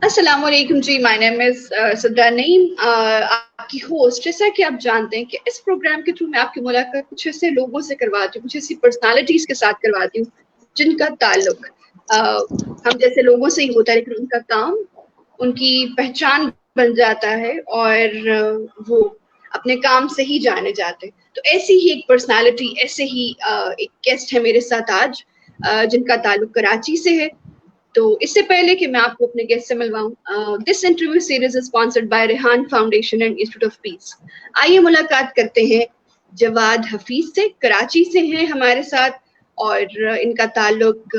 अस्सलामुअलैकुम जी, my name is सदरा नईम, आपकी होस्ट। जैसा कि आप जानते हैं कि इस प्रोग्राम के थ्रू मैं आपकी मुलाकात कुछ ऐसे लोगों से करवाती हूँ, कुछ ऐसी पर्सनालिटीज के साथ करवाती हूँ जिनका ताल्लुक हम जैसे लोगों से ही होता है, लेकिन उनका काम उनकी पहचान बन जाता है और वो अपने काम से ही जाने जाते हैं। तो ऐसी ही एक पर्सनालिटी, ऐसे ही एक गेस्ट है मेरे साथ आज, जिनका ताल्लुक कराची से है। तो इससे पहले कि मैं आपको अपने गेस्ट से मिलवाऊं, this interview series is sponsored by Rehan foundation and institute of peace. आइए मुलाकात करते हैं जवाद हफीज से। कराची से हैं हमारे साथ और इनका ताल्लुक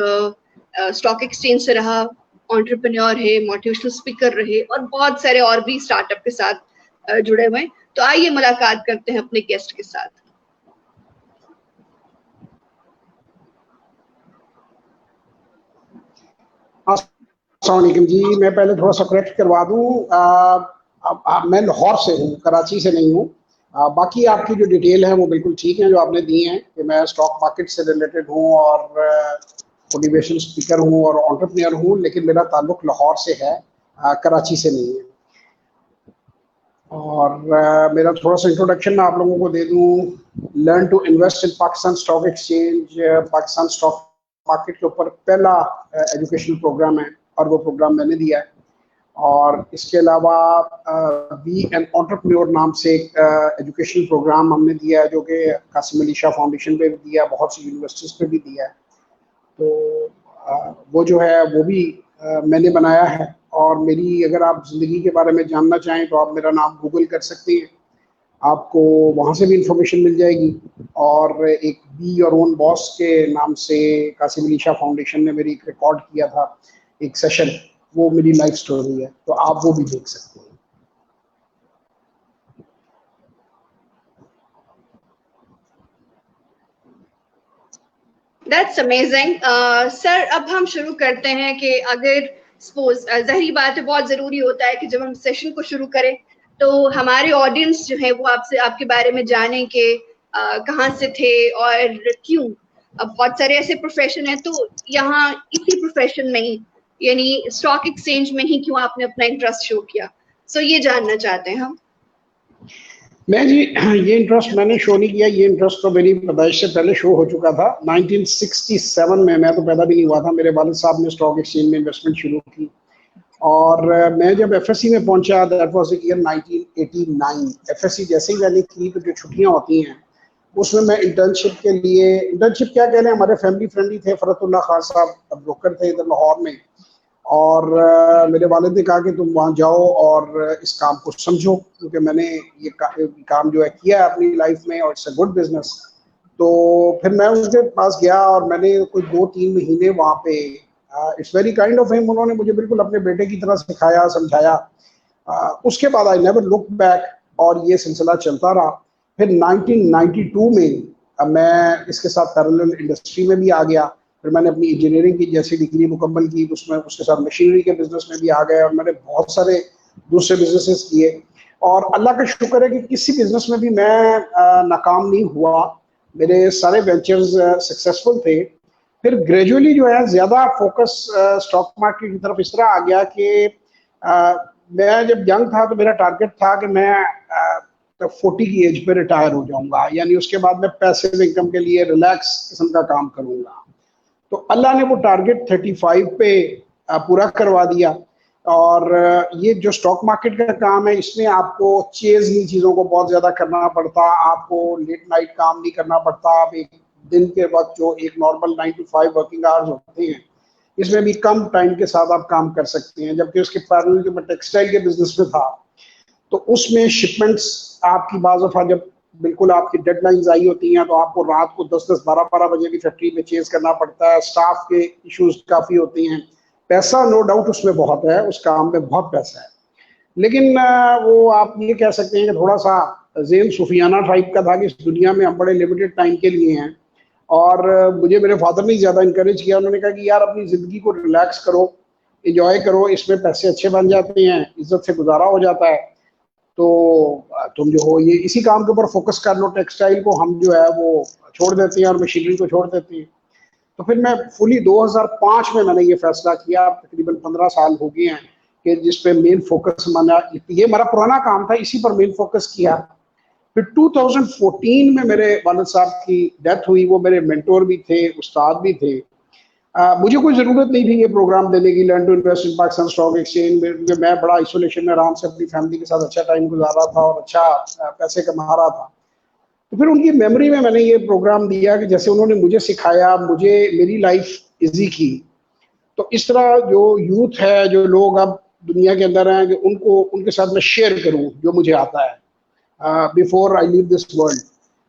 स्टॉक एक्सचेंज से रहा। एंटरप्रेन्योर है, मोटिवेशनल स्पीकर रहे और बहुत सारे और भी स्टार्टअप के साथ जुड़े हुए हैं। तो आइए मुलाकात करते हैं अपने गेस्ट के साथ। अस्सलाम वालेकुम जी, मैं पहले थोड़ा सा करेक्ट करवा दूं, मैं लाहौर से हूं, कराची से नहीं हूं। बाकी आपकी जो डिटेल है वो बिल्कुल ठीक है जो आपने दी हैं कि मैं स्टॉक मार्केट से रिलेटेड हूं और मोटिवेशन स्पीकर हूं और एंटरप्रेन्योर हूं, लेकिन मेरा ताल्लुक लाहौर से है, कराची से नहीं है। और मेरा थोड़ा सा इंट्रोडक्शन मैं आप लोगों को दे दूं। Learn to invest in Pakistan stock exchange, Pakistan stock market के ऊपर पहला एजुकेशनल प्रोग्राम है और वो प्रोग्राम मैंने दिया है। और इसके अलावा बी एन एंटरप्रेन्योर नाम से एक एजुकेशनल प्रोग्राम हमने दिया है जो कि कासिम अली शाह फाउंडेशन पे भी दिया है, बहुत सी यूनिवर्सिटीज़ पे भी दिया है। तो वो जो है वो भी मैंने बनाया है। और मेरी अगर आप ज़िंदगी के बारे में जानना चाहें तो आप मेरा नाम गूगल कर सकते हैं, आपको वहाँ से भी इंफॉर्मेशन मिल जाएगी। और एक बी योर ओन बॉस के नाम से कासिम अली शाह फाउंडेशन ने मेरी एक रिकॉर्ड किया था एक सेशन, वो मेरी लाइफ स्टोरी है, तो आप वो भी देख सकते हैं। That's amazing. सर, अब हम शुरू करते हैं कि अगर सपोज ज़ाहिरी बात है, बहुत ज़रूरी होता है कि जब हम सेशन को शुरू करें तो हमारे ऑडियंस जो है वो आपसे आपके बारे में जाने कि कहाँ से थे और क्यों। अब बहुत सारे ऐसे प्रोफेशन है, तो यहाँ इसी प्रोफेशन में ही यानी स्टॉक एक्सचेंज में ही क्यों आपने अपना इंटरेस्ट शो किया? सो ये जानना चाहते हैं हम। मैं जी, ये इंटरेस्ट मैंने शो नहीं किया, ये इंटरेस्ट तो मेरी पैदाइश से पहले शो हो चुका था। 1967 में, मैं तो पैदा भी नहीं हुआ था, मेरे वालिद साहब ने स्टॉक एक्सचेंज में इन्वेस्टमेंट शुरू की। और मैं जब एफएससी में पहुंचा, that was the year 1989। FSc जैसे ही मैंने की तो जो छुट्टियां होती हैं उसमें मैं इंटर्नशिप के लिए, इंटर्नशिप क्या कह रहे हैं, हमारे फैमिली फ्रेंडली थे, फरतुल्लाह खान साहब ब्रोकर थे इधर लाहौर में। और मेरे वालिद ने कहा कि तुम वहाँ जाओ और इस काम को समझो, क्योंकि मैंने ये काम जो है किया है अपनी लाइफ में और इट्स अ गुड बिजनेस। तो फिर मैं उनके पास गया और मैंने कोई 2-3 महीने वहाँ पे, it's very kind of him, उन्होंने मुझे बिल्कुल अपने बेटे की तरह सिखाया, समझाया। उसके बाद आई नेवर लुक बैक और ये सिलसिला चलता रहा। फिर 1992 में मैं इसके साथ पैरेलल इंडस्ट्री में भी आ गया। फिर मैंने अपनी इंजीनियरिंग की जैसी डिग्री मुकम्मल की, उसमें उसके साथ मशीनरी के बिजनेस में भी आ गए और मैंने बहुत सारे दूसरे बिजनेसेस किए। और अल्लाह का शुक्र है कि किसी बिजनेस में भी मैं नाकाम नहीं हुआ, मेरे सारे वेंचर्स सक्सेसफुल थे। फिर ग्रेजुअली जो है ज़्यादा फोकस स्टॉक मार्केट की तरफ इस तरह आ गया कि मैं जब यंग था तो मेरा टारगेट था कि मैं 40 की एज पे रिटायर हो जाऊंगा, यानी उसके बाद मैं पैसिव इनकम के लिए रिलैक्स किस्म का काम करूंगा। तो अल्लाह ने वो टारगेट 35 पे पूरा करवा दिया। और ये जो स्टॉक मार्केट का काम है, इसमें आपको चेज नहीं चीज़ों को बहुत ज़्यादा करना पड़ता, आपको लेट नाइट काम नहीं करना पड़ता। आप एक दिन के वक्त जो एक नॉर्मल 9 to 5 वर्किंग आवर्स होते हैं, इसमें भी कम टाइम के साथ आप काम कर सकते हैं। जबकि उसके पैरेलल जो मैं टेक्सटाइल के बिजनेस में था, तो उसमें शिपमेंट्स आपकी बाज़ दफ़ा जब बिल्कुल आपकी डेडलाइंस आई होती हैं तो आपको रात को 10-10, 12-12 बजे भी फैक्ट्री में चेज करना पड़ता है। स्टाफ के इश्यूज काफ़ी होते हैं। पैसा नो डाउट उसमें बहुत है, उस काम में बहुत पैसा है, लेकिन वो आप ये कह सकते हैं कि थोड़ा सा ज़ेन सूफियाना टाइप का था कि इस दुनिया में हम बड़े लिमिटेड टाइम के लिए हैं। और मुझे मेरे फादर ने ज़्यादा इंकरेज किया, उन्होंने कहा कि यार अपनी ज़िंदगी को रिलैक्स करो, इंजॉय करो, इसमें पैसे अच्छे बन जाते हैं, इज्जत से गुजारा हो जाता है। तो तुम जो हो ये इसी काम के ऊपर फोकस कर लो, टेक्सटाइल को हम जो है वो छोड़ देते हैं और मशीनरी को छोड़ देते हैं। तो फिर मैं फुली 2005 में मैंने ये फैसला किया, तकरीबन 15 साल हो गए हैं कि जिस पे मेन फोकस ये हमारा पुराना काम था, इसी पर मेन फोकस किया। फिर 2014 में मेरे वालिद साहब की डेथ हुई। वो मेरे मेंटोर भी थे, उस्ताद भी थे। मुझे कोई ज़रूरत नहीं थी ये प्रोग्राम देने की, learn to invest in Pakistan stock exchange में। मैं बड़ा आइसोलेशन में आराम से अपनी फैमिली के साथ अच्छा टाइम गुजार रहा था और अच्छा पैसे कमा रहा था। तो फिर उनकी मेमोरी में मैंने ये प्रोग्राम दिया कि जैसे उन्होंने मुझे सिखाया, मुझे मेरी लाइफ ईजी की, तो इस तरह जो यूथ है, जो लोग अब दुनिया के अंदर हैं, कि उनको उनके साथ मैं शेयर करूं जो मुझे आता है before I leave this world.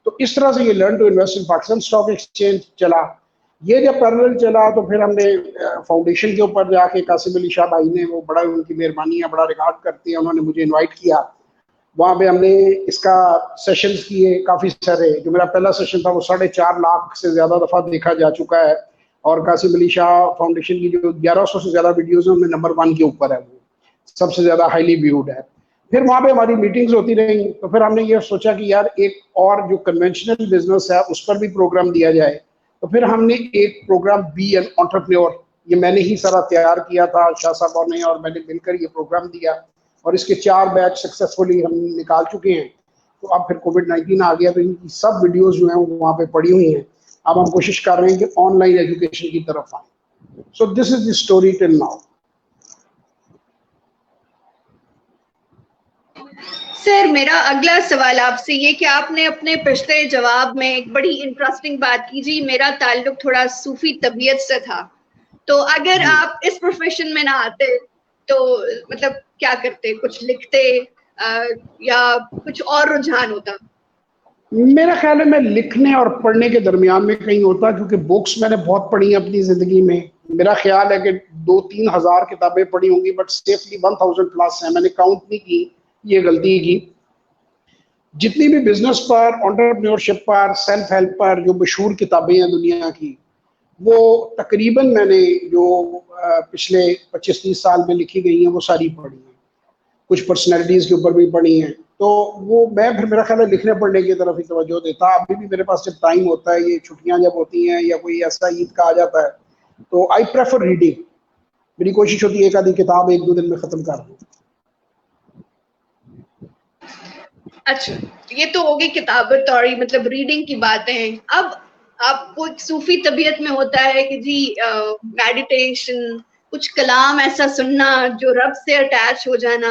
तो इस तरह से ये learn to invest in Pakistan stock exchange चला। ये जब पैरेलल चला तो फिर हमने फाउंडेशन के ऊपर जाके, कासिम अली शाह भाई ने, वो बड़ा उनकी मेहरबानी है, बड़ा रिकॉर्ड करती है, उन्होंने मुझे इनवाइट किया। वहाँ पे हमने इसका सेशंस किए काफ़ी सारे। जो मेरा पहला सेशन था वो 4.5 लाख से ज़्यादा दफ़ा देखा जा चुका है, और कासिम अली शाह फाउंडेशन की जो 1100 से ज़्यादा वीडियोज़ हैं उनमें नंबर 1 के ऊपर है, वो सबसे ज़्यादा हाईली व्यूड है। फिर वहाँ पे हमारी मीटिंग्स होती रही, तो फिर हमने ये सोचा कि यार एक और जो कन्वेंशनल बिजनेस है उस पर भी प्रोग्राम दिया जाए। तो फिर हमने एक प्रोग्राम बी एन एंटरप्रेन्योर, ये मैंने ही सारा तैयार किया था, शाह साहब ने और मैंने मिलकर ये प्रोग्राम दिया, और इसके 4 बैच सक्सेसफुली हम निकाल चुके हैं। तो अब फिर कोविड-19 आ गया, तो इनकी सब वीडियोस जो हैं वो वहाँ पे पड़ी हुई हैं। अब हम कोशिश कर रहे हैं कि ऑनलाइन एजुकेशन की तरफ आए। So this is the story till now. Sir, मेरा अगला सवाल आपसे ये कि आपने अपने पिछले जवाब में एक बड़ी इंटरेस्टिंग बात की जी, मेरा ताल्लुक थोड़ा सूफी तबीयत से था। तो अगर आप इस प्रोफेशन में ना आते तो मतलब क्या करते? कुछ लिखते या कुछ और रुझान होता? मेरा ख्याल है मैं लिखने और पढ़ने के दरमियान में कहीं होता, क्योंकि बुक्स मैंने बहुत पढ़ी हैं अपनी ज़िंदगी में। मेरा ख्याल है कि 2-3 हज़ार किताबें पढ़ी होंगी, बट सेफली 1000 प्लस हैं। मैंने काउंट नहीं की, ये गलती की। जितनी भी बिजनेस पर, एंटरप्रेन्योरशिप पर, सेल्फ हेल्प पर जो मशहूर किताबें हैं दुनिया की, वो तकरीबन मैंने जो पिछले 25-30 साल में लिखी गई हैं वो सारी पढ़ी हैं। कुछ पर्सनैलिटीज़ के ऊपर भी पढ़ी हैं। तो वो मैं फिर मेरा ख्याल है लिखने पढ़ने की तरफ ही तवज्जो देता। अभी भी मेरे पास जब टाइम होता है, ये छुट्टियां जब होती हैं या कोई ऐसा ईद का आ जाता है, तो आई प्रेफर रीडिंग। मेरी कोशिश होती है एक आधी किताब 1-2 दिन में ख़त्म कर दूँ। अच्छा, ये तो हो गई किताबत और मतलब रीडिंग की बातें। अब आपको एक सूफी तबीयत में होता है कि जी मेडिटेशन, कुछ कलाम ऐसा सुनना जो रब से अटैच हो जाना,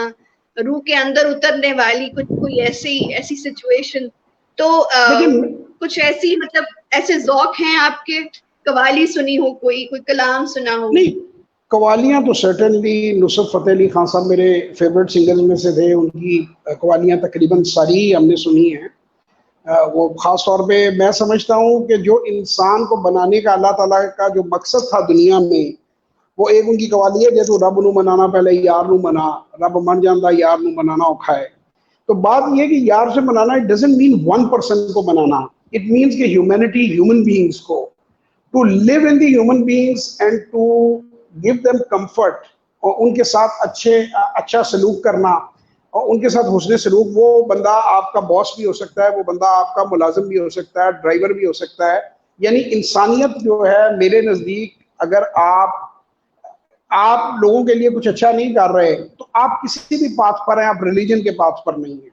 रूह के अंदर उतरने वाली कुछ कोई ऐसी सिचुएशन। तो लेकिन कुछ ऐसी मतलब ऐसे ज़ौक हैं आपके? कवाली सुनी हो, कोई कलाम सुना हो? नहीं, कवालियाँ तो सर्टेनली नुसरत फ़तेह अली खान साहब मेरे फेवरेट सिंगर्स में से थे। उनकी कवालियाँ तकरीबन सारी ही हमने सुनी हैं। वो ख़ास तौर पे मैं समझता हूँ कि जो इंसान को बनाने का अल्लाह ताला का जो मकसद था दुनिया में, वो एक उनकी कवाली है, जैसे रब नू मनाना पहले यार नू मना, रब मन जाता यार नू मनाना औखा है। तो बात ये कि यार से मनाना, it doesn't mean one person को मनाना, इट मीन्स कि ह्यूमैनिटी, ह्यूमन बीइंग्स को, to live in the human beings and to give them comfort, और उनके साथ अच्छा सलूक करना, और उनके साथ हुस्न सलूक। वो बंदा आपका बॉस भी हो सकता है, वो बंदा आपका मुलाजिम भी हो सकता है, ड्राइवर भी हो सकता है। यानी इंसानियत जो है मेरे नज़दीक, अगर आप लोगों के लिए कुछ अच्छा नहीं कर रहे तो आप किसी भी पाथ पर हैं, आप रिलीजन के पाथ पर नहीं है,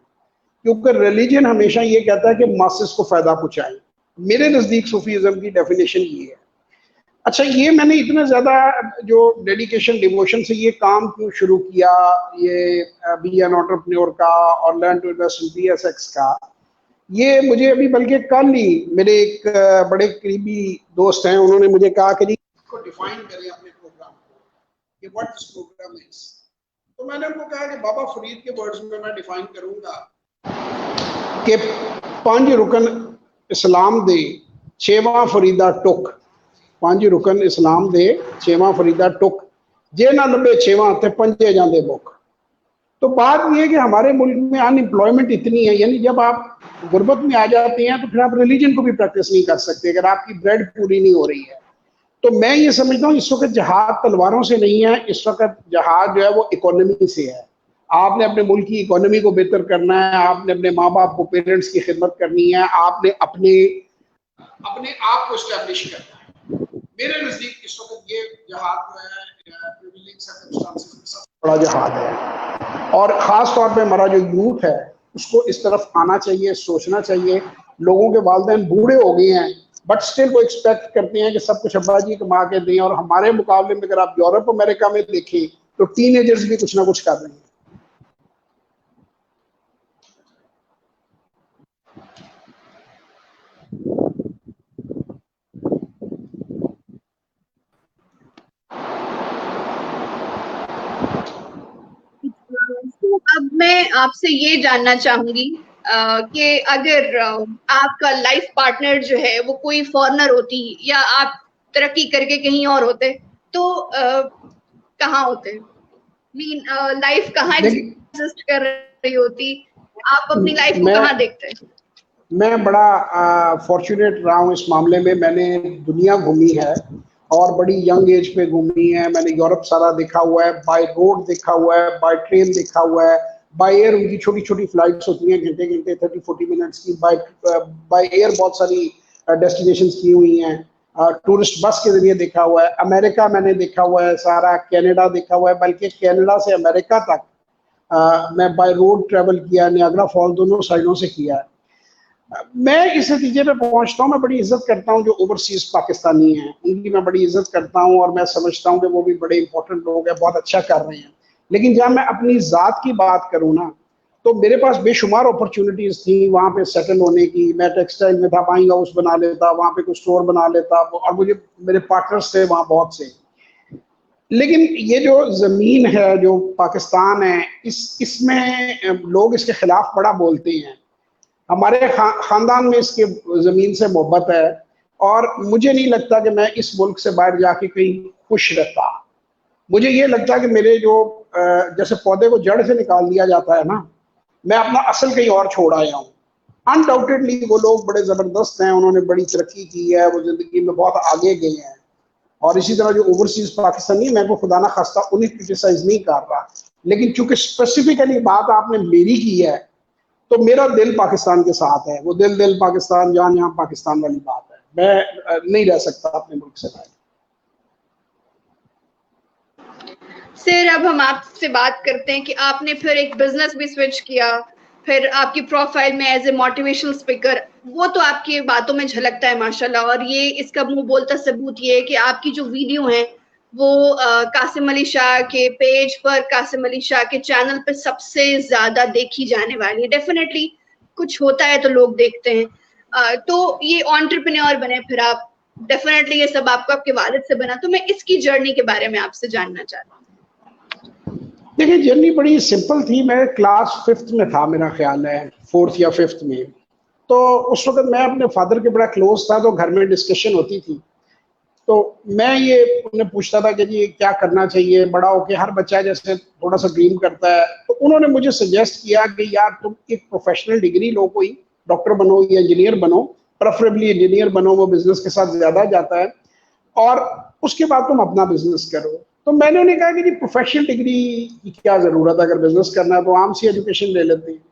क्योंकि रिलीजन हमेशा ये कहता है कि मासेस को फायदा पहुंचाएं। मेरे नज़दीक सूफीज़म की डेफिनेशन ये है। अच्छा, ये मैंने इतना ज़्यादा जो डेडिकेशन, डिवोशन से ये काम क्यों शुरू किया, ये बी एन एंटरप्रेन्योर का और learn to invest in PSX का, ये मुझे अभी बल्कि कल ही मेरे एक बड़े करीबी दोस्त हैं, उन्होंने मुझे कहा कि इसको डिफाइन करें अपने प्रोग्राम को, कि व्हाट दिस प्रोग्राम इज। तो मैंने उनको कहा कि बाबा फरीद के वर्ड्स में मैं डिफाइन करूंगा कि 5 रुकन इस्लाम दे 6वां फरीदा टुक, 5 रुकन इस्लाम दे 6वां फरीदा टुक, जे ना लभे 6वां ते पंजे जांदे बुक। तो बात यह है कि हमारे मुल्क में अनएम्प्लॉयमेंट इतनी है, यानी जब आप गुर्बत में आ जाते हैं तो फिर आप रिलीजन को भी प्रैक्टिस नहीं कर सकते अगर आपकी ब्रेड पूरी नहीं हो रही है। तो मैं ये समझता हूँ इस वक्त जहाद तलवारों से नहीं है, इस वक्त जहाद जो है वो इकोनॉमी से है। आपने अपने मुल्क की इकोनॉमी को बेहतर करना है, आपने अपने माँ बाप को, पेरेंट्स की खिदमत करनी है, आपने अपने आप को एस्टैब्लिश करना है। मेरे नज़दीक इस वक्त ये जहाद जो है प्रिविलेज सर्कमस्टांसेस में बड़ा जहाद है। और ख़ास तौर पे हमारा जो यूथ है उसको इस तरफ आना चाहिए, सोचना चाहिए। लोगों के वालिदैन बूढ़े हो गए हैं बट स्टिल वो एक्सपेक्ट करते हैं कि सब कुछ अब्बा जी कमा के दें। और हमारे मुकाबले में अगर आप यूरोप अमेरिका में देखें तो टीनेजर्स भी कुछ ना कुछ कर रहे हैं। तो अब मैं आपसे ये जानना चाहूंगी कि अगर आपका लाइफ पार्टनर जो है वो कोई फॉरेनर होती या आप तरक्की करके कहीं और होते तो कहाँ होते? मीन लाइफ कहाँ एग्जिस्ट कर रही होती? आप अपनी लाइफ को कहाँ देखते हैं? मैं बड़ा फॉर्चुनेट रहा हूँ इस मामले में। मैंने दुनिया घूमी है और बड़ी यंग एज पे घूमी है। मैंने यूरोप सारा देखा हुआ है, बाय रोड देखा हुआ है, बाय ट्रेन देखा हुआ है, बाय एयर उनकी छोटी छोटी फ्लाइट्स होती हैं घंटे घंटे 30-40 मिनट्स की। बाय एयर बहुत सारी डेस्टिनेशंस की हुई हैं। टूरिस्ट बस के जरिए देखा हुआ है। अमेरिका मैंने देखा हुआ है सारा, कनाडा देखा हुआ है, बल्कि कनाडा से अमेरिका तक मैं बाय रोड ट्रेवल किया, नियाग्रा फॉल दोनों साइडों से किया है। मैं इस नतीजे पे पहुंचता हूँ, मैं बड़ी इज्जत करता हूँ जो ओवरसीज पाकिस्तानी हैं, उनकी मैं बड़ी इज्जत करता हूँ और मैं समझता हूँ कि वो भी बड़े इंपॉर्टेंट लोग हैं, बहुत अच्छा कर रहे हैं। लेकिन जब मैं अपनी ज़ात की बात करूँ ना, तो मेरे पास बेशुमार अपॉर्चुनिटीज़ थी वहाँ पे सेटल होने की। मैं टेक्सटाइल में था, बाइंग हाउस बना लेता, वहाँ पे कुछ स्टोर बना लेता, और मुझे मेरे पार्टनर्स थे वहाँ बहुत से। लेकिन ये जो ज़मीन है, जो पाकिस्तान है, इसमें लोग इसके खिलाफ बड़ा बोलते हैं। हमारे खानदान में इसके ज़मीन से मोहब्बत है और मुझे नहीं लगता कि मैं इस मुल्क से बाहर जाके कहीं खुश रहता। मुझे ये लगता है कि मेरे जो जैसे पौधे को जड़ से निकाल दिया जाता है ना, मैं अपना असल कहीं और छोड़ आया हूँ। अनडाउटेडली वो लोग बड़े ज़बरदस्त हैं, उन्होंने बड़ी तरक्की की है, वो ज़िंदगी में बहुत आगे गए हैं। और इसी तरह जो ओवरसीज पाकिस्तानी, मैं को खुदा ना खास्ता उन्हें क्रिटिसाइज नहीं कर रहा, लेकिन चूंकि स्पेसिफिकली बात आपने मेरी की है तो मेरा दिल पाकिस्तान के साथ है। वो दिल पाकिस्तान, जान यहाँ पाकिस्तान वाली बात है। मैं नहीं रह सकता अपने मुल्क से बाहर। सर, अब हम आपसे बात करते हैं कि आपने फिर एक बिजनेस भी स्विच किया, फिर आपकी प्रोफाइल में एज ए मोटिवेशनल स्पीकर, वो तो आपकी बातों में झलकता है माशाल्लाह। और ये इसका मुंह बोलता सबूत ये है कि आपकी जो वीडियो है वो कासिम अली शाह के पेज पर, कासिम अली शाह के चैनल पर सबसे ज्यादा देखी जाने वाली है। डेफिनेटली कुछ होता है तो लोग देखते हैं। तो ये एंटरप्रेन्योर बने फिर आप, डेफिनेटली ये सब आपको आपके वालिद से बना। तो मैं इसकी जर्नी के बारे में आपसे जानना चाहती हूँ। देखिए, जर्नी बड़ी सिंपल थी। मैं क्लास 5th में था, मेरा ख्याल है 4th या 5th में। तो उस वक्त मैं अपने फादर के बड़ा क्लोज था, तो घर में डिस्कशन होती थी। तो मैं ये उन्हें पूछता था कि जी क्या करना चाहिए, बड़ा होके हर बच्चा जैसे थोड़ा सा ड्रीम करता है। तो उन्होंने मुझे सजेस्ट किया कि यार तुम एक प्रोफेशनल डिग्री लो, कोई डॉक्टर बनो या इंजीनियर बनो, प्रेफरेबली इंजीनियर बनो, वो बिजनेस के साथ ज्यादा जाता है, और उसके बाद तुम अपना बिजनेस करो। तो मैंने उन्हें कहा कि जी प्रोफेशनल डिग्री की क्या जरूरत है, अगर बिजनेस करना है तो आम सी एजुकेशन ले लेते हैं।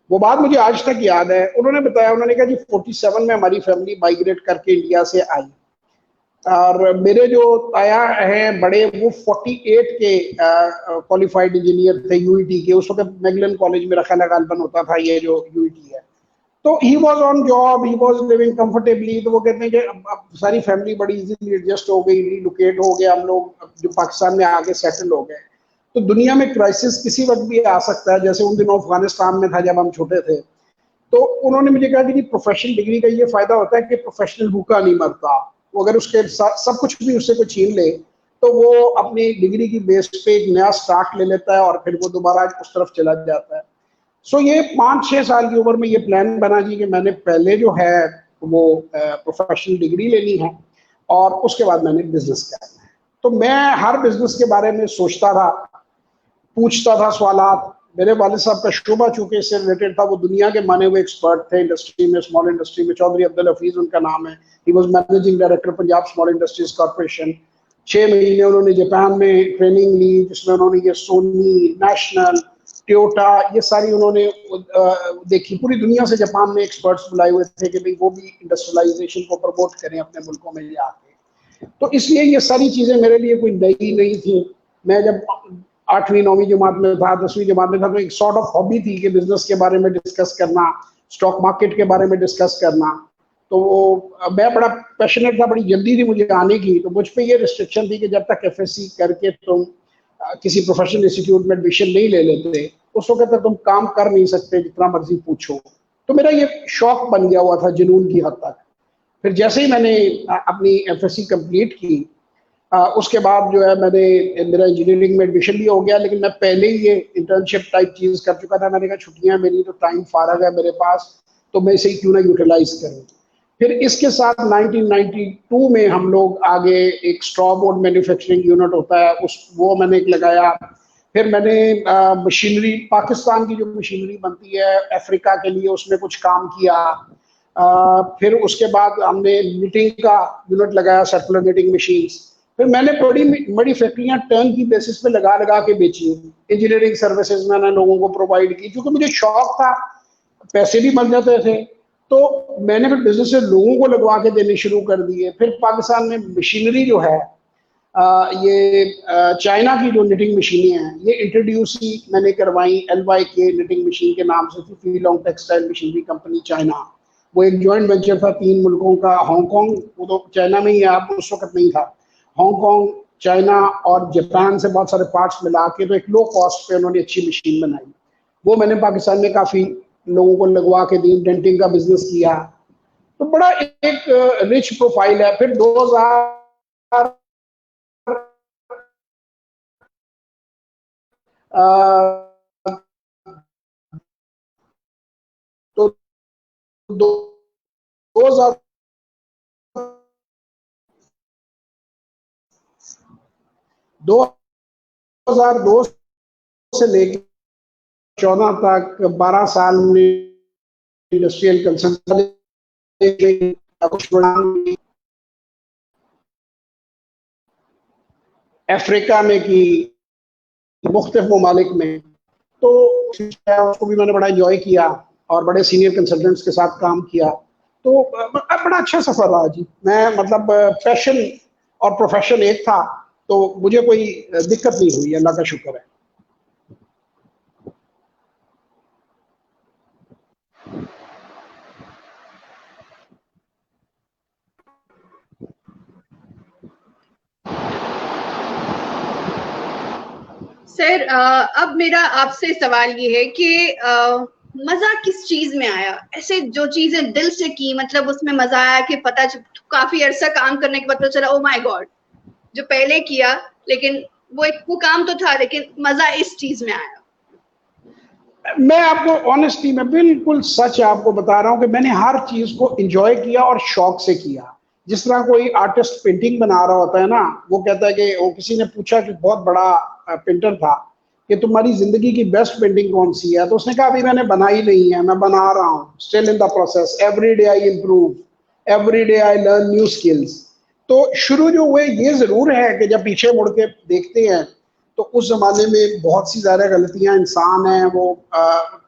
वो बात मुझे आज तक याद है। उन्होंने बताया, उन्होंने कहा जी 47 में हमारी फैमिली माइग्रेट करके इंडिया से आई, और मेरे जो आया है बड़े, वो 48 के क्वालिफाइड इंजीनियर थे यूईटी के। उस वक्त मैगलन कॉलेज में रखा गालबन होता था ये जो यूईटी है। तो he was on job, he was living comfortably. तो वो कहते हैं कि अब सारी फैमिली बड़ी इजीली एडजस्ट हो गई, रिलोकेट हो गया, हम लोग जो पाकिस्तान में आके सेटल हो गए। तो दुनिया में क्राइसिस किसी वक्त भी आ सकता है, जैसे उन दिनों अफगानिस्तान में था जब हम छोटे थे। तो उन्होंने मुझे कहा कि प्रोफेशनल डिग्री का ये फायदा होता है कि प्रोफेशनल भूखा नहीं मरता। वो अगर उसके साथ सब कुछ भी उससे कोई छीन ले तो वो अपनी डिग्री की बेस पे एक नया स्टार्ट ले लेता है और फिर वो दोबारा उस तरफ चला जाता है। सो ये 5-6 साल की उम्र में ये प्लान बना जी कि मैंने पहले जो है वो प्रोफेशनल डिग्री लेनी है और उसके बाद मैंने बिजनेस करना है। तो मैं हर बिजनेस के बारे में सोचता था, पूछता था सवालात। मेरे वालिद साहब का शुबा चूंकि इससे रिलेटेड था, वो दुनिया के माने हुए एक्सपर्ट थे इंडस्ट्री में, स्मॉल इंडस्ट्री में। चौधरी अब्दुल हफीज उनका नाम है। He was managing director Punjab small industries corporation. 6 महीने उन्होंने जापान में ट्रेनिंग ली, जिसमें उन्होंने ये सोनी, नेशनल, टोयोटा, ये सारी उन्होंने देखी। पूरी दुनिया से जापान में एक्सपर्ट्स बुलाए हुए थे कि भाई वो भी इंडस्ट्रियलाइजेशन को प्रमोट करें अपने मुल्कों में जाके। तो इसलिए ये सारी चीज़ें मेरे लिए कोई नई नहीं थी। मैं जब 8वीं 9वीं जमात में था, 10वीं जमात में था, तो एक सॉर्ट ऑफ हॉबी थी कि बिजनेस के बारे में डिस्कस करना, स्टॉक मार्केट के बारे में डिस्कस करना। तो मैं बड़ा पैशनेट था, बड़ी जल्दी थी मुझे आने की। तो मुझ पे ये रिस्ट्रिक्शन थी कि जब तक एफएससी करके तुम किसी प्रोफेशनल इंस्टीट्यूट में एडमिशन नहीं ले लेते, उस वक्त तक तुम काम कर नहीं सकते, जितना मर्जी पूछो। तो मेरा ये शौक बन गया हुआ था जुनून की हद तक। फिर जैसे ही मैंने अपनी एफएससी कंप्लीट की, उसके बाद जो है मैंने मेरा इंजीनियरिंग में एडमिशन भी हो गया, लेकिन मैं पहले ही ये इंटर्नशिप टाइप चीज कर चुका था। मैंने कहा छुट्टियां मेरी, तो टाइम फारग है मेरे पास, तो मैं इसे क्यों ना यूटिलाइज करूं। फिर इसके साथ 1992 में हम लोग आगे एक स्ट्रॉ बोर्ड मैन्युफैक्चरिंग यूनिट होता है, वो मैंने एक लगाया। फिर मैंने मशीनरी, पाकिस्तान की जो मशीनरी बनती है अफ्रीका के लिए, उसमें कुछ काम किया। फिर उसके बाद हमने नीटिंग का यूनिट लगाया, सर्कुलर नीटिंग मशीन्स। फिर मैंने बड़ी बड़ी फैक्ट्रियां टर्न की बेसिस पे लगा लगा के बेची। इंजीनियरिंग सर्विसेज मैंने लोगों को प्रोवाइड की, क्योंकि मुझे शौक था, पैसे भी बन जाते थे। तो मैंने फिर बिजनेस से लोगों को लगवा के देने शुरू कर दिए। फिर पाकिस्तान में मशीनरी जो है, ये चाइना की जो निटिंग मशीनें हैं, ये इंट्रोड्यूस ही मैंने करवाई। LYK निटिंग मशीन के नाम से थी, फीलोंग टेक्सटाइल मशीनरी कंपनी चाइना। वो एक जॉइंट वेंचर था 3 मुल्कों का। हांगकांग, वो तो चाइना में ही है, आप उस वक्त नहीं था। हांगकांग, चाइना और जापान से बहुत सारे पार्ट्स मिला के तो एक लो कॉस्ट पे उन्होंने अच्छी मशीन बनाई। वो मैंने पाकिस्तान में काफी लोगों को लगवा के दी, डेंटिंग का बिजनेस किया। तो बड़ा एक रिच प्रोफाइल है। फिर 2000 तो 2000 2002 से लेकर 14 तक 12 साल में इंडस्ट्रियल कंसल्टेंसी अफ्रीका में की, मुख्तलिफ ममालिक में। तो उसको भी मैंने बड़ा इंजॉय किया और बड़े सीनियर कंसल्टेंट्स के साथ काम किया। तो बड़ा अच्छा सफर रहा जी। मैं मतलब पैशन और प्रोफेशन एक था, तो मुझे कोई दिक्कत नहीं हुई, अल्लाह का शुक्र है। सर, अब मेरा आपसे सवाल ये है कि मजा किस चीज में आया? ऐसे जो चीजें दिल से की, मतलब उसमें मजा आया कि पता काफी अरसा काम करने के बाद पता चला, ओ माय गॉड, जो पहले किया लेकिन वो काम तो था, लेकिन मजा इस चीज में आया। मैं आपको ऑनेस्टली, मैं बिल्कुल सच आपको बता रहा हूं कि मैंने हर चीज को एंजॉय किया और शौक से किया। जिस तरह कोई आर्टिस्ट पेंटिंग बना रहा होता है ना, वो कहता है कि वो किसी ने पूछा कि बहुत बड़ा पेंटर था कि तुम्हारी जिंदगी की बेस्ट पेंटिंग कौन सी है, तो उसने कहा अभी मैंने बनाई नहीं है, मैं बना रहा हूँ, still in the process, every day I improve, every day I learn new skills. तो शुरू जो हुए, ये जरूर है कि जब पीछे मुड़ के देखते हैं तो उस जमाने में बहुत सी ज्यादा गलतियां, इंसान है वो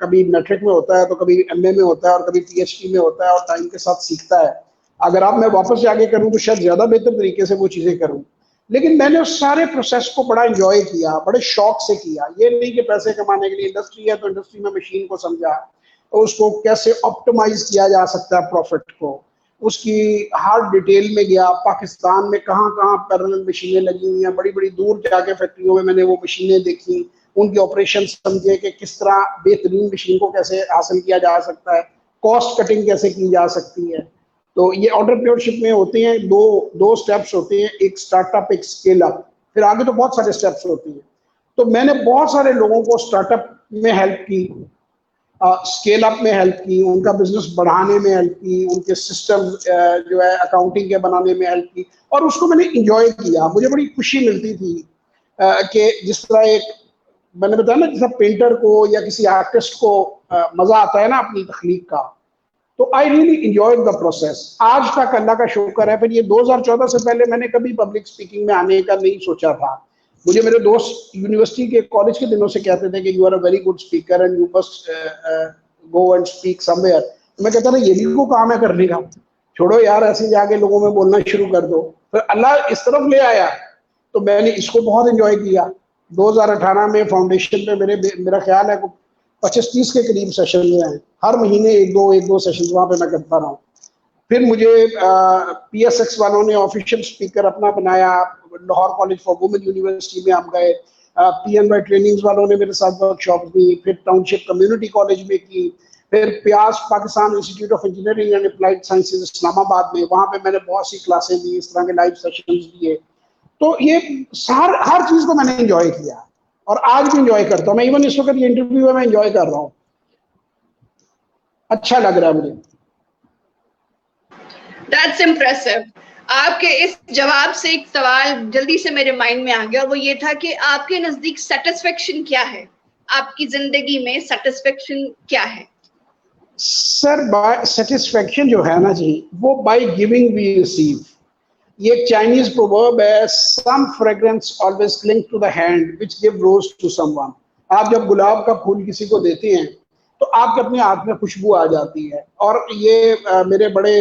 कभी मैट्रिक में होता है, तो कभी MA में होता है, और कभी PhD में होता है, और टाइम के साथ सीखता है। अगर आप मैं वापस जाके करूं तो शायद ज्यादा बेहतर तरीके से वो चीजें करूं। लेकिन मैंने उस सारे प्रोसेस को बड़ा एंजॉय किया, बड़े शौक से किया। ये नहीं कि पैसे कमाने के लिए, इंडस्ट्री है तो इंडस्ट्री में मशीन को समझा, तो उसको कैसे ऑप्टिमाइज किया जा सकता है प्रॉफिट को, उसकी हर डिटेल में गया। पाकिस्तान में कहाँ कहाँ पैरेलल मशीनें लगी हुई हैं, बड़ी बड़ी दूर जाके फैक्ट्रियों में मैंने वो मशीनें देखी, उनके ऑपरेशन समझे कि किस तरह बेहतरीन मशीन को कैसे हासिल किया जा सकता है, कॉस्ट कटिंग कैसे की जा सकती है। तो ये एंटरप्रेन्योरशिप में होते हैं दो स्टेप्स होते हैं, एक स्टार्टअप, एक स्केल अप, फिर आगे तो बहुत सारे स्टेप्स होते हैं। तो मैंने बहुत सारे लोगों को स्टार्टअप में हेल्प की, स्केल अप में हेल्प की, उनका बिजनेस बढ़ाने में हेल्प की, उनके सिस्टम जो है अकाउंटिंग के बनाने में हेल्प की, और उसको मैंने इंजॉय किया। मुझे बड़ी खुशी मिलती थी कि जिस तरह एक मैंने बताया ना, जैसा पेंटर को या किसी आर्टिस्ट को मजा आता है ना अपनी तख्लीक का, तो I really enjoyed the process. आज तक अल्लाह का शुक्र है। फिर ये 2014 से पहले मैंने कभी पब्लिक स्पीकिंग में आने का नहीं सोचा था। मुझे मेरे दोस्त यूनिवर्सिटी के कॉलेज के दिनों से कहते थे कि you are a very good speaker and you must go and speak somewhere. तो मैं कहता था ये भी को काम है करने का, छोड़ो यार, ऐसे जाके लोगों में बोलना शुरू कर दो। फिर अल्लाह इस तरफ ले आया, तो मैंने इसको बहुत एंजॉय किया। 2018 में फाउंडेशन पे मेरा ख्याल है 25-30 के करीब सेशन हुए हैं, हर महीने एक दो सेशन वहाँ पे मैं करता रहा हूँ। फिर मुझे PSX वालों ने ऑफिशियल स्पीकर अपना बनाया, Lahore college for women university में हम गए, PNY ट्रेनिंग्स वालों ने मेरे साथ वर्कशॉप दी, फिर टाउनशिप कम्युनिटी कॉलेज में की, फिर प्यास Pakistan institute of engineering and applied sciences Islamabad में, वहाँ पे मैंने बहुत सी क्लासें दी, इस तरह के लाइव सेशंस दिए। तो ये हर चीज को मैंने एंजॉय किया और आज भी एंजॉय करता हूँ मैं। इवन इस वक्त ये इंटरव्यू है, मैं एंजॉय कर रहा हूँ, अच्छा लग रहा है मुझे। That's impressive. आपके इस जवाब से एक सवाल जल्दी से मेरे माइंड में आ गया, और वो ये था कि आपके नजदीक सेटिस्फेक्शन क्या है, आपकी जिंदगी में सेटिस्फेक्शन क्या है? सर सेटिस्फेक्शन जो है ना जी, वो बाय गिविंग वी रिसीव। ये एक चाइनीज प्रोवर्ब है, some fragrance always cling to the hand which give rose to someone. आप जब गुलाब का फूल किसी को देते हैं तो आपके अपने हाथ में खुशबू आ जाती है। और ये मेरे बड़े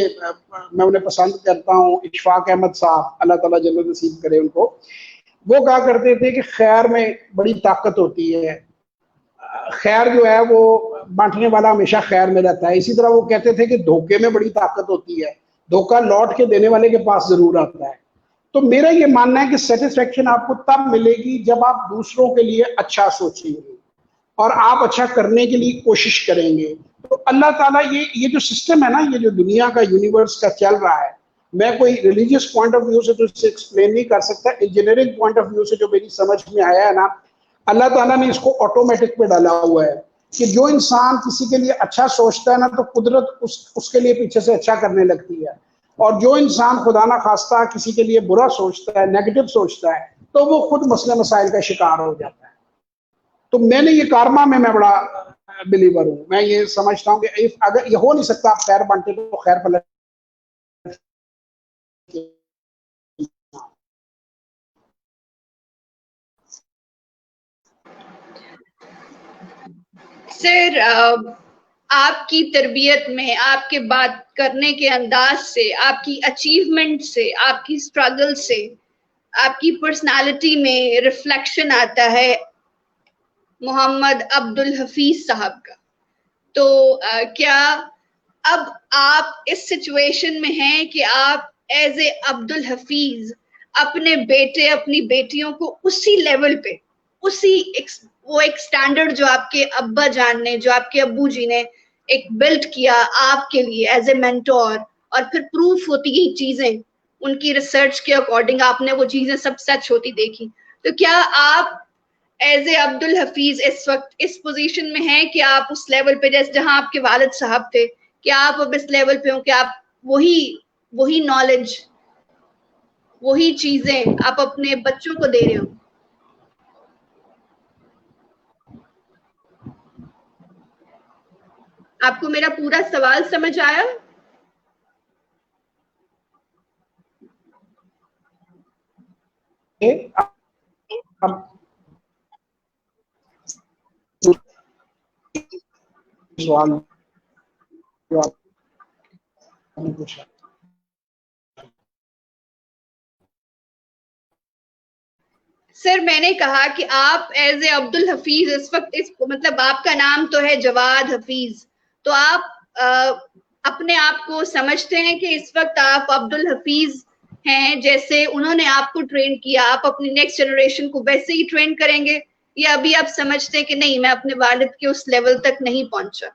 मैं उन्हें पसंद करता हूँ, इशफाक अहमद साहब, अल्लाह ताला जन्नत नसीब करे उनको, वो कहा करते थे कि खैर में बड़ी ताकत होती है, खैर जो है वो बांटने वाला हमेशा खैर में रहता है। इसी तरह वो कहते थे कि धोखे में बड़ी ताकत होती है, धोखा लौट के देने वाले के पास जरूर आता है। तो मेरा ये मानना है कि सेटिस्फेक्शन आपको तब मिलेगी जब आप दूसरों के लिए अच्छा सोचेंगे और आप अच्छा करने के लिए कोशिश करेंगे। तो अल्लाह ताला ये जो सिस्टम है ना, ये जो दुनिया का यूनिवर्स का चल रहा है, मैं कोई रिलीजियस पॉइंट ऑफ व्यू से तो इसे एक्सप्लेन नहीं कर सकता, इंजीनियरिंग पॉइंट ऑफ व्यू से जो मेरी समझ में आया है ना, अल्लाह ताला ने इसको ऑटोमेटिक पे डाला हुआ है कि जो इंसान किसी के लिए अच्छा सोचता है ना, तो कुदरत उसके लिए पीछे से अच्छा करने लगती है। और जो इंसान खुदा ना खास्ता किसी के लिए बुरा सोचता है, नेगेटिव सोचता है, तो वो खुद मसले मसाइल का शिकार हो जाता है। तो मैंने ये कारमा में मैं बड़ा बिलीवर हूँ। मैं ये समझता हूँ कि अगर ये हो नहीं सकता आप खैर बांटे तो खैर पलट। सर, आपकी तरबियत में, आपके बात करने के अंदाज से, आपकी अचीवमेंट से, आपकी स्ट्रगल से, आपकी पर्सनालिटी में रिफ्लेक्शन आता है मोहम्मद अब्दुल हफीज साहब का। तो क्या अब आप इस सिचुएशन में हैं कि आप एज ए अब्दुल हफीज अपने बेटे अपनी बेटियों को उसी लेवल पे, वो एक स्टैंडर्ड जो आपके अब्बा जान ने, जो आपके अब्बू जी ने एक बिल्ड किया आपके लिए एज ए मेंटोर, और फिर प्रूफ होती गई चीजें, उनकी रिसर्च के अकॉर्डिंग आपने वो चीजें सब सच होती देखी, तो क्या आप एज ए अब्दुल हफीज इस वक्त इस पोजीशन में हैं कि आप उस लेवल पे, जैसे जहां आपके वालिद साहब थे, कि आप अब इस लेवल पे हो कि आप वही नॉलेज, वही चीजें आप अपने बच्चों को दे रहे हो? आपको मेरा पूरा सवाल समझ आया? सवाल जो आपने पूछा, सर मैंने कहा कि आप एज ए अब्दुल हफीज इस वक्त, इस मतलब आपका नाम तो है जवाद हफीज, तो आप अपने आप को समझते हैं कि इस वक्त आप अब्दुल हफीज हैं, जैसे उन्होंने आपको ट्रेन किया, आप अपनी नेक्स्ट जनरेशन को वैसे ही ट्रेन करेंगे, या अभी आप समझते हैं कि नहीं, मैं अपने वालिद के उस लेवल तक नहीं पहुंचा?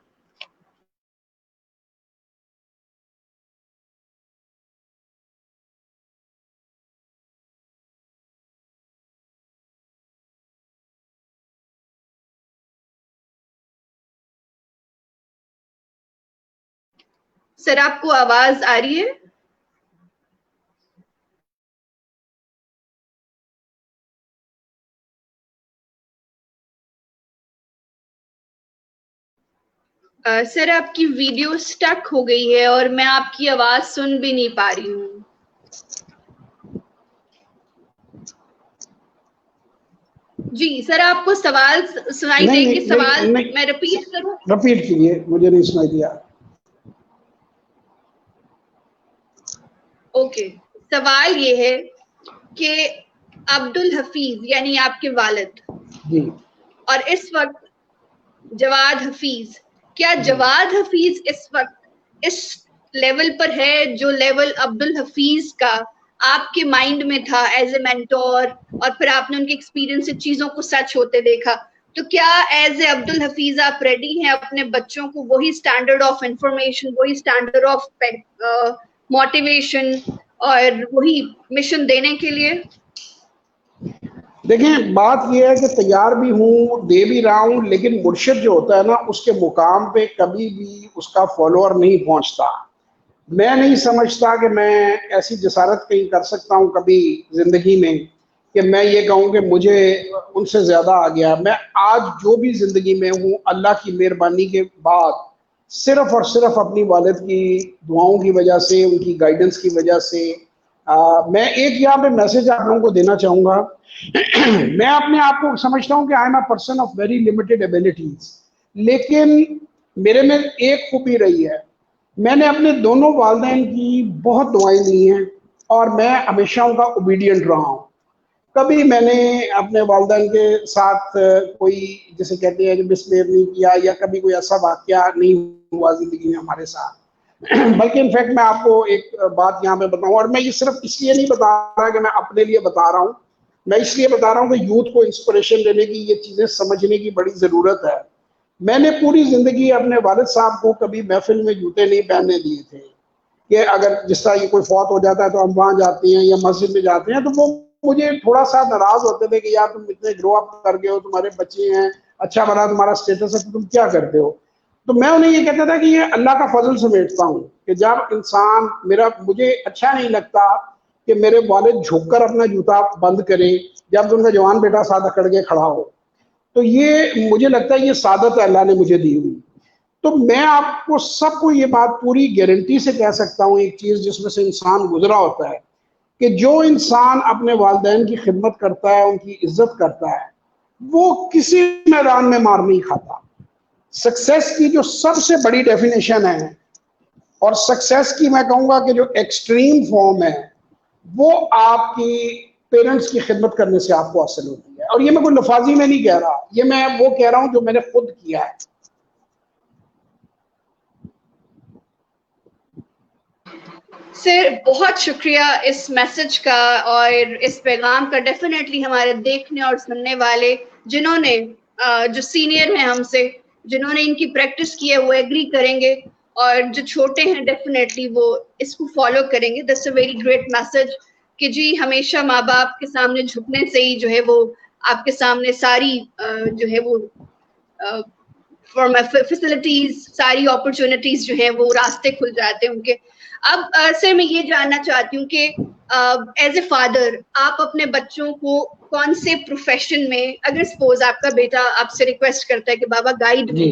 सर आपको आवाज आ रही है? सर आपकी वीडियो स्टक हो गई है और मैं आपकी आवाज सुन भी नहीं पा रही हूँ। जी सर, आपको सवाल सुनाई देंगे? सवाल मैं रिपीट करूं? रिपीट कीजिए, मुझे नहीं सुनाई दिया। ओके, सवाल ये है कि अब्दुल हफीज यानी आपके वालिद, जी। और इस वक्त जवाद हफीज, क्या जवाद हफीज इस वक्त इस लेवल पर है जो लेवल अब्दुल हफीज का आपके माइंड में था एज ए मेंटोर, और फिर आपने उनके एक्सपीरियंस से चीजों को सच होते देखा? तो क्या एज ए अब्दुल हफीज आप रेडी हैं अपने बच्चों को वही स्टैंडर्ड ऑफ इंफॉर्मेशन, वही स्टैंडर्ड ऑफ मोटिवेशन और वही मिशन देने के लिए? देखें, बात यह है कि तैयार भी हूँ, दे भी रहा हूँ, लेकिन मुर्शिद जो होता है ना, उसके मुकाम पे कभी भी उसका फॉलोअर नहीं पहुंचता। मैं नहीं समझता कि मैं ऐसी जसारत कहीं कर सकता हूँ कभी जिंदगी में कि मैं ये कहूँ कि मुझे उनसे ज्यादा आ गया। मैं आज जो भी जिंदगी में हूँ, अल्लाह की मेहरबानी के बाद सिर्फ और सिर्फ अपनी वालिद की दुआओं की वजह से, उनकी गाइडेंस की वजह से। मैं एक यहाँ पे मैसेज आप लोगों को देना चाहूँगा। मैं अपने आप को समझता हूँ कि I am a person of very limited abilities, लेकिन मेरे में एक खूबी रही है, मैंने अपने दोनों वालिदैन की बहुत दुआएं ली हैं और मैं हमेशा उनका ओबीडियंट रहा हूँ। कभी मैंने अपने वालिदैन के साथ कोई, जैसे कहते हैं, मिसबिहेव नहीं किया, या कभी कोई ऐसा वाकया नहीं हुआ जिंदगी में हमारे साथ। बल्कि इनफैक्ट मैं आपको एक बात यहाँ पे बताऊँ, और मैं ये सिर्फ इसलिए नहीं बता रहा कि मैं अपने लिए बता रहा हूँ, मैं इसलिए बता रहा हूँ कि यूथ को इंस्पिरेशन देने की, ये चीजें समझने की बड़ी जरूरत है। मैंने पूरी जिंदगी अपने वालिद साहब को कभी महफिल में जूते नहीं पहनने दिए थे कि अगर जिस तरह ये कोई फौत हो जाता है तो हम वहां जाते हैं या मस्जिद में जाते हैं, तो वो मुझे थोड़ा सा नाराज होते थे कि यार तुम इतने ग्रो अप कर गए हो, तुम्हारे बच्चे हैं, अच्छा बना तुम्हारा स्टेटस है, तो तुम क्या करते हो? तो मैं उन्हें ये कहता था कि ये अल्लाह का फजल समेटता हूँ कि जब इंसान मुझे अच्छा नहीं लगता कि मेरे वालिद झुककर अपना जूता बंद करें जब उनका जवान बेटा साथ अकड़ के खड़ा हो। तो ये मुझे लगता है ये सादत अल्लाह ने मुझे दी हुई। तो मैं आपको सबको ये बात पूरी गारंटी से कह सकता हूँ, एक चीज जिसमें से इंसान गुजरा होता है, कि जो इंसान अपने वालिदैन की खिदमत करता है, उनकी इज्जत करता है, वो किसी मैदान में मार नहीं खाता। सक्सेस की जो सबसे बड़ी डेफिनेशन है, और सक्सेस की मैं कहूंगा कि जो एक्सट्रीम फॉर्म है, वो आपकी पेरेंट्स की खिदमत करने से आपको हासिल होती है। और ये मैं कोई लफाजी में नहीं कह रहा, ये मैं वो कह रहा हूं जो मैंने खुद किया है। सर बहुत शुक्रिया इस मैसेज का और इस पैगाम का। डेफिनेटली हमारे देखने और सुनने वाले जिन्होंने जो सीनियर हैं हमसे, जिन्होंने इनकी प्रैक्टिस की है, वो एग्री करेंगे, और जो छोटे हैं डेफिनेटली वो इसको फॉलो करेंगे। That's a very great message कि जी हमेशा माँ बाप के सामने झुकने से ही जो है वो आपके सामने सारी जो है वो फैसिलिटीज, सारी अपॉर्चुनिटीज जो है वो रास्ते खुल जाते हैं उनके। अब सर मैं ये जानना चाहती हूँ कि एज ए फादर आप अपने बच्चों को कौन से प्रोफेशन में, अगर सपोज आपका बेटा आपसे रिक्वेस्ट करता है कि बाबा गाइड जी।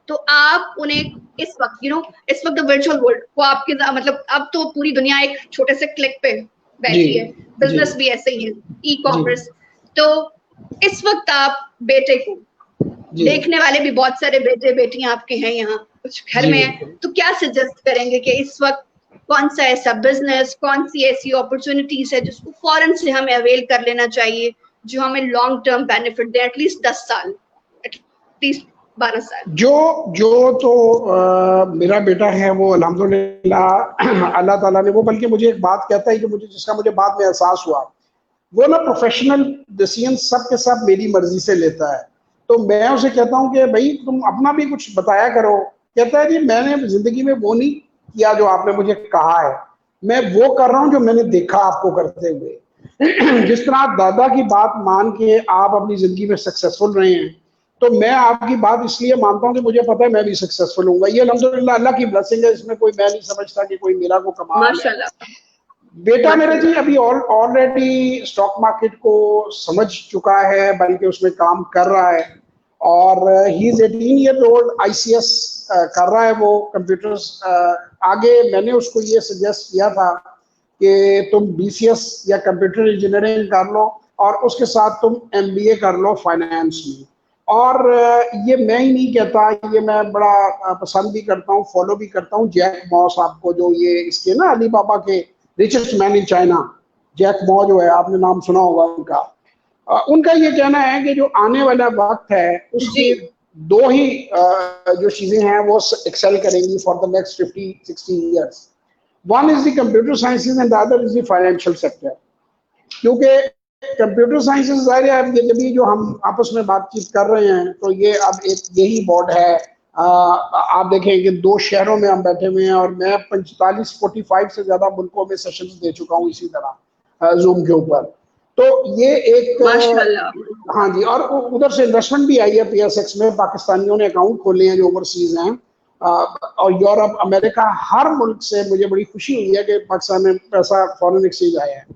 तो आप उन्हें इस वक्त इस वक्त वर्चुअल वर्ल्ड को आपके, मतलब अब तो पूरी दुनिया एक छोटे से क्लिक पे बैठी है, बिजनेस भी ऐसे ही है, ई कॉमर्स। तो इस वक्त आप बेटे को, देखने वाले भी बहुत सारे बेटे बेटियां आपके हैं यहाँ, कुछ घर में है, तो क्या सजेस्ट करेंगे कि इस वक्त कौन सा ऐसा बिजनेस, कौन सी ऐसी अपॉर्चुनिटीज है जिसको फौरन से हमें अवेल कर लेना चाहिए, जो हमें लॉन्ग टर्म बेनिफिट दे, एटलीस्ट 10 साल, एटलीस्ट 12 साल? जो तो मेरा बेटा है वो अल्हम्दुलिल्लाह अल्लाह ताला ने, वो बल्कि मुझे एक बात कहता है कि जिसका मुझे बाद में एहसास हुआ, वो ना प्रोफेशनल डिसीजन सब के सब मेरी मर्जी से लेता है। तो मैं उसे कहता हूँ कि भाई तुम अपना भी कुछ बताया करो। कहता है जी मैंने जिंदगी में वो नहीं किया जो आपने मुझे कहा है, मैं वो कर रहा हूँ जो मैंने देखा आपको करते हुए। जिस तरह आप दादा की बात मान के आप अपनी जिंदगी में सक्सेसफुल रहे हैं, तो मैं आपकी बात इसलिए मानता हूँ कि मुझे पता है मैं भी सक्सेसफुल हूँगा। ये अल्हम्दुलिल्लाह अल्लाह की ब्लेसिंग है, इसमें कोई, मैं नहीं समझता कि कोई मेरा को कमाल है। बेटा मेरा जी अभी ऑलरेडी स्टॉक मार्केट को समझ चुका है, बल्कि उसमें काम कर रहा है, और he is 18 year old, ICS कर रहा है वो कंप्यूटर्स। आगे मैंने उसको ये सजेस्ट किया था कि तुम BCS या कंप्यूटर इंजीनियरिंग कर लो, और उसके साथ तुम MBA कर लो फाइनेंस में। और ये मैं ही नहीं कहता, ये मैं बड़ा पसंद भी करता हूँ, फॉलो भी करता हूँ जैक मॉ साहब को, जो ये इसके ना अलीबाबा के richest man in China, Jack Ma जो है, आपने नाम सुना होगा उनका। उनका ये कहना है कि जो आने वाला वक्त है उसकी दो ही जो चीजें हैं वो एक्सेल करेंगी for the next 50-60 years. One is the computer sciences and the other is the financial sector. क्योंकि कंप्यूटर साइंसेज ज़ाहिर है जब भी जो हम आपस में बातचीत कर रहे हैं तो ये अब एक यही बोर्ड है. आप देखें कि 2 शहरों में हम बैठे हुए हैं और मैं 45-45 से ज्यादा मुल्कों में सेशंस दे चुका हूँ इसी तरह जूम के ऊपर. तो ये एक हाँ जी, और उधर से इन्वेस्टमेंट भी आई है PSX में. पाकिस्तानियों ने अकाउंट खोले हैं जो ओवरसीज हैं, और यूरोप, अमेरिका, हर मुल्क से मुझे बड़ी खुशी हुई है कि पाकिस्तान में पैसा फॉरेन एक्सचेंज आया है.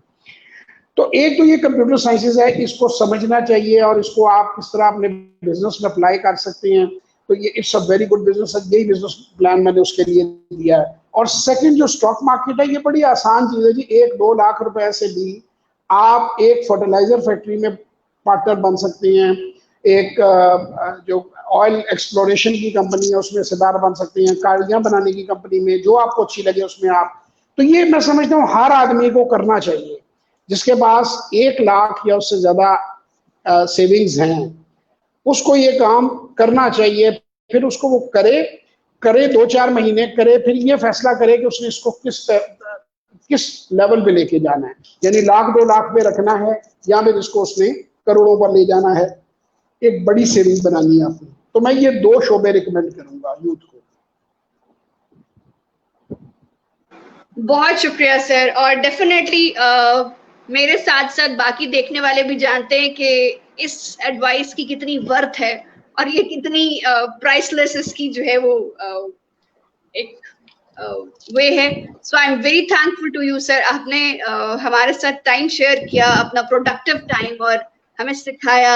तो एक तो ये कंप्यूटर साइंसेज है, इसको समझना चाहिए और इसको आप किस तरह अपने बिजनेस में अप्लाई कर सकते हैं. तो ये it's a very good business है. यही बिजनेस प्लान मैंने उसके लिए दिया है. और सेकंड जो स्टॉक मार्केट है ये बड़ी आसान चीज है जी. 1-2 लाख रुपए से भी आप एक फर्टिलाइजर फैक्ट्री में पार्टनर बन सकते हैं. एक जो ऑयल एक्सप्लोरेशन की कंपनी है उसमें हिस्सेदार बन सकते हैं. गाड़ियां बनाने की कंपनी में, जो आपको अच्छी लगे उसमें आप. तो ये मैं समझता हूँ हर आदमी को करना चाहिए जिसके पास 1 लाख या उससे ज्यादा सेविंग्स हैं. उसको ये काम करना चाहिए. फिर उसको वो करे 2-4 महीने करे, फिर ये फैसला करे कि उसने इसको किस लेवल पे लेके जाना है. यानी 1-2 लाख पे रखना है या फिर इसको उसने करोड़ों पर ले जाना है. एक बड़ी सेविंग बनानी है आपने. तो मैं ये 2 शोबे रिकमेंड करूंगा यूथ को. बहुत शुक्रिया सर. और डेफिनेटली मेरे साथ साथ बाकी देखने वाले भी जानते हैं कि इस एडवाइस की कितनी वर्थ है और ये कितनी प्राइसलेस इसकी जो है वो एक वे है. So I am very thankful to you sir. आपने हमारे साथ टाइम शेयर किया, अपना प्रोडक्टिव टाइम, और हमें सिखाया,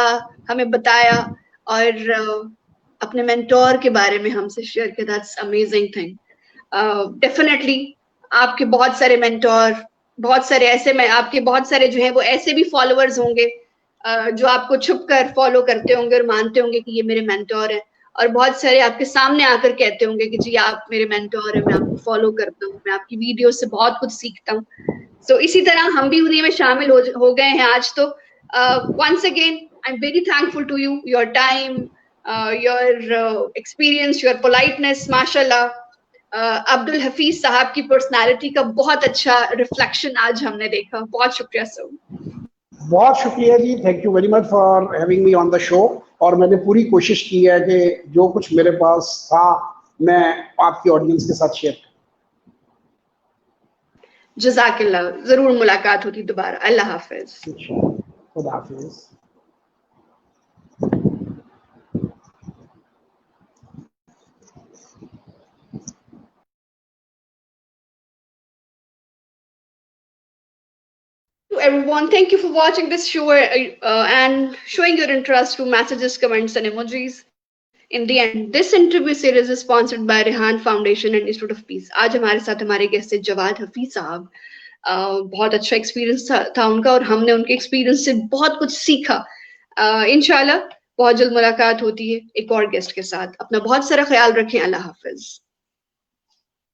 हमें बताया और अपने मेंटोर के बारे में हमसे शेयर किया. That's amazing thing. डेफिनेटली आपके बहुत सारे मेंटोर, बहुत सारे ऐसे में आपके बहुत सारे जो है वो ऐसे भी फॉलोअर्स होंगे जो आपको छुप कर फॉलो करते होंगे और मानते होंगे कि ये मेरे मेंटोर है. और बहुत सारे आपके सामने आकर कहते होंगे कि जी आप मेरे मेंटोर है, मैं आपको फॉलो करता हूँ, मैं आपकी वीडियो से बहुत कुछ सीखता हूँ. सो इसी तरह हम भी उन्हीं में शामिल हो गए हैं आज. तो once again I'm very thankful to you, your time, your experience, your politeness. माशाल्लाह अब्दुल हफीज साहब की पर्सनालिटी का बहुत अच्छा रिफ्लेक्शन आज हमने देखा. बहुत शुक्रिया सर. बहुत शुक्रिया जी. Thank you very much for having me on the show. और मैंने पूरी कोशिश की है कि जो कुछ मेरे पास था मैं आपकी ऑडियंस के साथ शेयर करूं. जज़ाकल्लाह. जरूर मुलाकात होती दोबारा. अल्लाह हाफिज. खुदा हाफिज. Everyone, thank you for watching this show and showing your interest through messages, comments and emojis. In the end, this interview series is sponsored by Rehan Foundation and Institute of Peace. आज हमारे साथ हमारे guest है जवाद हफीज साहब. बहुत अच्छा experience था उनका और हमने उनके एक्सपीरियंस से बहुत कुछ सीखा. इंशाल्लाह बहुत जल्द मुलाकात होती है एक और गेस्ट के साथ. अपना बहुत सारा ख्याल रखें. अल्लाह हाफिज.